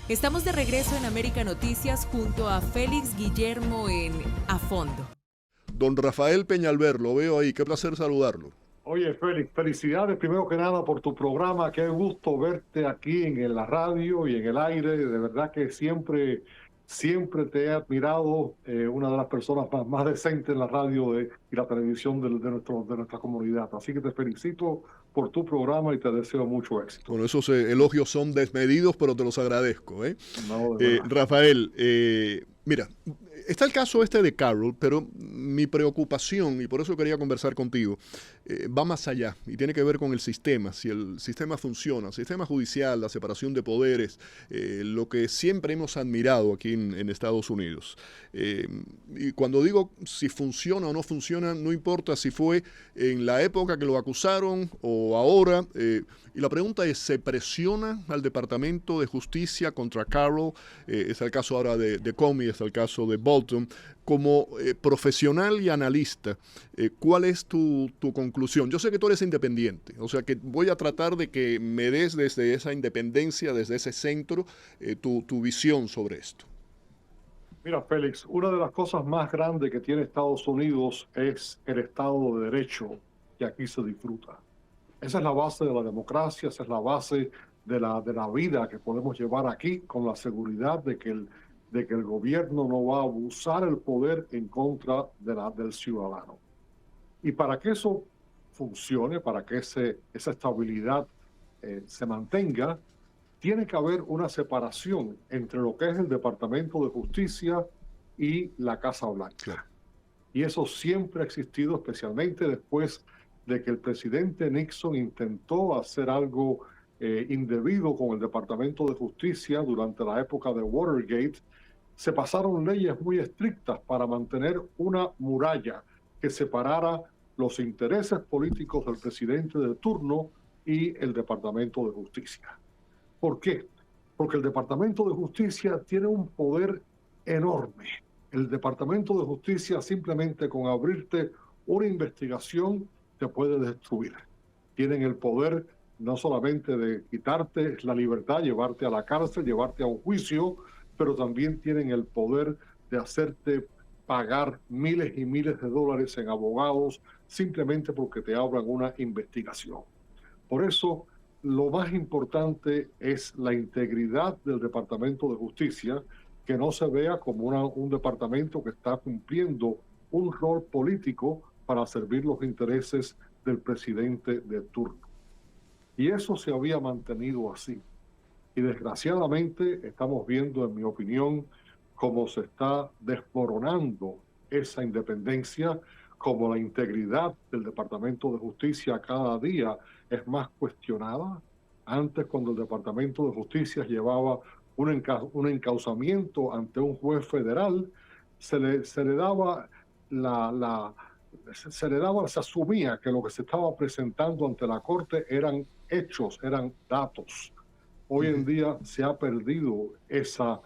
Estamos de regreso en América Noticias junto a Félix Guillermo en A Fondo. Don Rafael Peñalver, lo veo ahí, qué placer saludarlo. Oye, Félix, felicidades primero que nada por tu programa. Qué gusto verte aquí en la radio y en el aire. De verdad que siempre te he admirado, una de las personas más decentes en la radio y la televisión de nuestra comunidad. Así que te felicito por tu programa y te deseo mucho éxito. Bueno, esos elogios son desmedidos, pero te los agradezco. No, de verdad. Rafael, mira, está el caso este de Carroll, pero mi preocupación, y por eso quería conversar contigo, va más allá y tiene que ver con el sistema, si el sistema funciona, el sistema judicial, la separación de poderes, lo que siempre hemos admirado aquí en Estados Unidos. Y cuando digo si funciona o no funciona, no importa si fue en la época que lo acusaron o ahora. Y la pregunta es, ¿se presiona al Departamento de Justicia contra Carroll? Es el caso ahora de Comey, es el caso de Bolton. Como profesional y analista, ¿cuál es tu conclusión? Yo sé que tú eres independiente, o sea que voy a tratar de que me des desde esa independencia, desde ese centro, tu visión sobre esto. Mira, Félix, una de las cosas más grandes que tiene Estados Unidos es el Estado de Derecho que aquí se disfruta. Esa es la base de la democracia, esa es la base de la vida que podemos llevar aquí con la seguridad de que el gobierno no va a abusar el poder en contra del ciudadano. Y para que eso funcione, para que esa estabilidad se mantenga, tiene que haber una separación entre lo que es el Departamento de Justicia y la Casa Blanca. Claro. Y eso siempre ha existido, especialmente después de que el presidente Nixon intentó hacer algo indebido con el Departamento de Justicia durante la época de Watergate. Se pasaron leyes muy estrictas para mantener una muralla que separara los intereses políticos del presidente de turno y el Departamento de Justicia. ¿Por qué? Porque el Departamento de Justicia tiene un poder enorme. El Departamento de Justicia simplemente con abrirte una investigación te puede destruir. Tienen el poder no solamente de quitarte la libertad, llevarte a la cárcel, llevarte a un juicio, pero también tienen el poder de hacerte pagar miles y miles de dólares en abogados simplemente porque te abran una investigación. Por eso, lo más importante es la integridad del Departamento de Justicia, que no se vea como un departamento que está cumpliendo un rol político para servir los intereses del presidente de turno. Y eso se había mantenido así. Y desgraciadamente estamos viendo, en mi opinión, cómo se está desmoronando esa independencia, como la integridad del Departamento de Justicia cada día es más cuestionada. Antes, cuando el Departamento de Justicia llevaba un encauzamiento ante un juez federal, se le daba se asumía que lo que se estaba presentando ante la corte eran hechos, eran datos. Hoy en día se ha perdido esa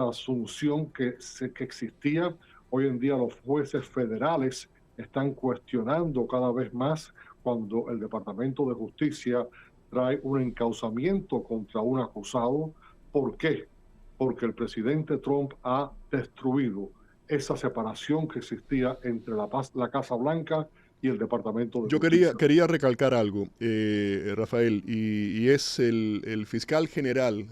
asunción que existía. Hoy en día los jueces federales están cuestionando cada vez más cuando el Departamento de Justicia trae un encauzamiento contra un acusado. ¿Por qué? Porque el presidente Trump ha destruido esa separación que existía entre la Casa Blanca y el Departamento de Yo Justicia. quería recalcar algo, Rafael, y es el fiscal general,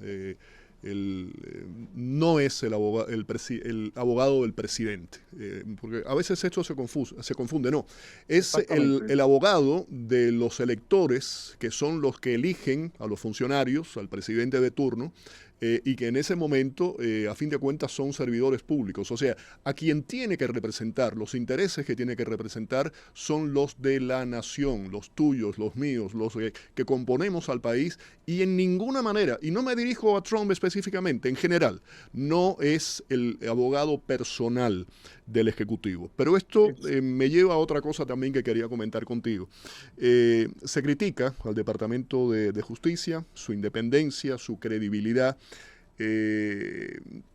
no es el abogado del presidente, porque a veces esto se confunde, no, es el abogado de los electores, que son los que eligen a los funcionarios, al presidente de turno, y que en ese momento, a fin de cuentas, son servidores públicos. O sea, a quien tiene que representar, los intereses que tiene que representar son los de la nación, los tuyos, los míos, los que componemos al país, y en ninguna manera, y no me dirijo a Trump específicamente, en general, no es el abogado personal del Ejecutivo. Pero esto me lleva a otra cosa también que quería comentar contigo. Se critica al Departamento de Justicia, su independencia, su credibilidad.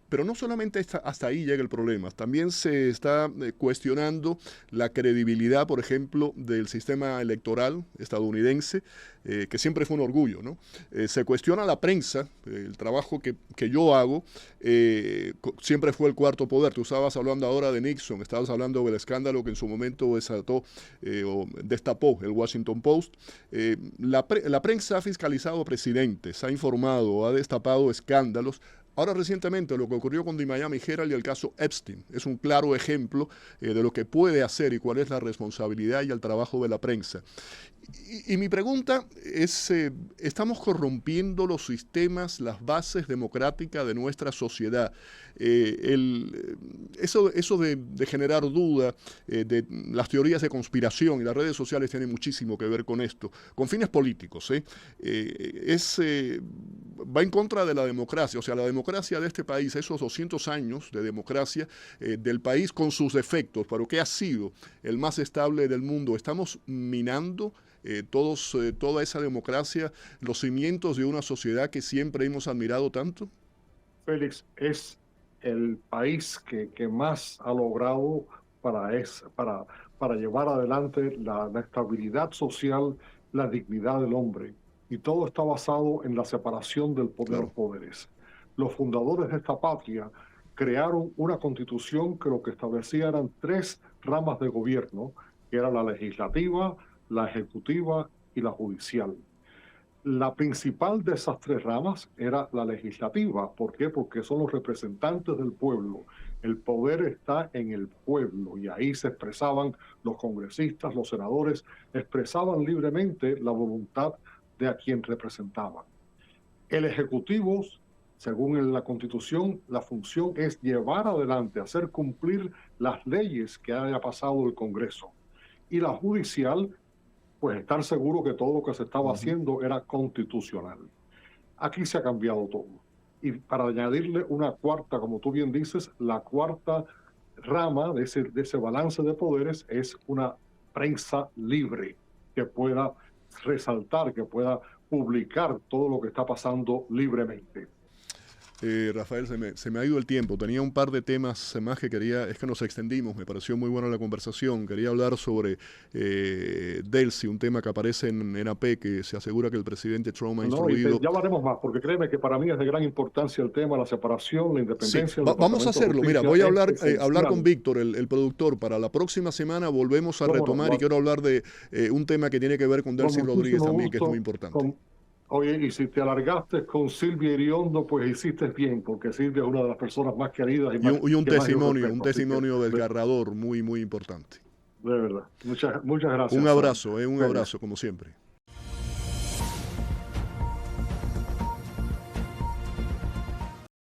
Pero no solamente hasta ahí llega el problema, también se está cuestionando la credibilidad, por ejemplo, del sistema electoral estadounidense, que siempre fue un orgullo, ¿no? Se cuestiona la prensa, el trabajo que yo hago, siempre fue el cuarto poder. Tú estabas hablando ahora de Nixon, estabas hablando del escándalo que en su momento desató o destapó el Washington Post. La prensa ha fiscalizado presidentes, ha informado, ha destapado escándalos. Ahora recientemente lo que ocurrió con The Miami Herald y el caso Epstein es un claro ejemplo de lo que puede hacer y cuál es la responsabilidad y el trabajo de la prensa. Y mi pregunta es, ¿estamos corrompiendo los sistemas, las bases democráticas de nuestra sociedad? Eso de generar duda, de las teorías de conspiración, y las redes sociales tienen muchísimo que ver con esto, con fines políticos, va en contra de la democracia. O sea, la democracia de este país, esos 200 años de democracia del país con sus defectos, pero que ha sido el más estable del mundo, estamos minando toda esa democracia, los cimientos de una sociedad que siempre hemos admirado tanto. Félix, es el país que más ha logrado para llevar adelante la estabilidad social, la dignidad del hombre. Y todo está basado en la separación del poder de los poderes. Los fundadores de esta patria crearon una constitución que lo que establecía eran 3 ramas de gobierno, que era la legislativa, la ejecutiva y la judicial. La principal de esas 3 ramas era la legislativa. ¿Por qué? Porque son los representantes del pueblo. El poder está en el pueblo y ahí se expresaban los congresistas, los senadores, expresaban libremente la voluntad de a quien representaban. El ejecutivo, según la Constitución, la función es llevar adelante, hacer cumplir las leyes que haya pasado el Congreso. Y la judicial, pues estar seguro que todo lo que se estaba haciendo era constitucional. Aquí se ha cambiado todo. Y para añadirle una cuarta, como tú bien dices, la cuarta rama de ese balance de poderes es una prensa libre que pueda resaltar, que pueda publicar todo lo que está pasando libremente. Rafael, se me ha ido el tiempo. Tenía un par de temas más que quería, es que nos extendimos, me pareció muy buena la conversación. Quería hablar sobre Delcy, un tema que aparece en AP, que se asegura que el presidente Trump ha instruido. Ya hablaremos más, porque créeme que para mí es de gran importancia el tema, la separación, la independencia. Sí, vamos a hacerlo. Mira, voy a hablar con Víctor, el productor. Para la próxima semana volvemos a retomar y quiero hablar de un tema que tiene que ver con Delcy Rodríguez también, que es muy importante. Oye, y si te alargaste con Silvia Iriondo, pues hiciste bien, porque Silvia es una de las personas más queridas. Y un testimonio desgarrador muy, muy importante. De verdad. Muchas gracias. Un abrazo como siempre.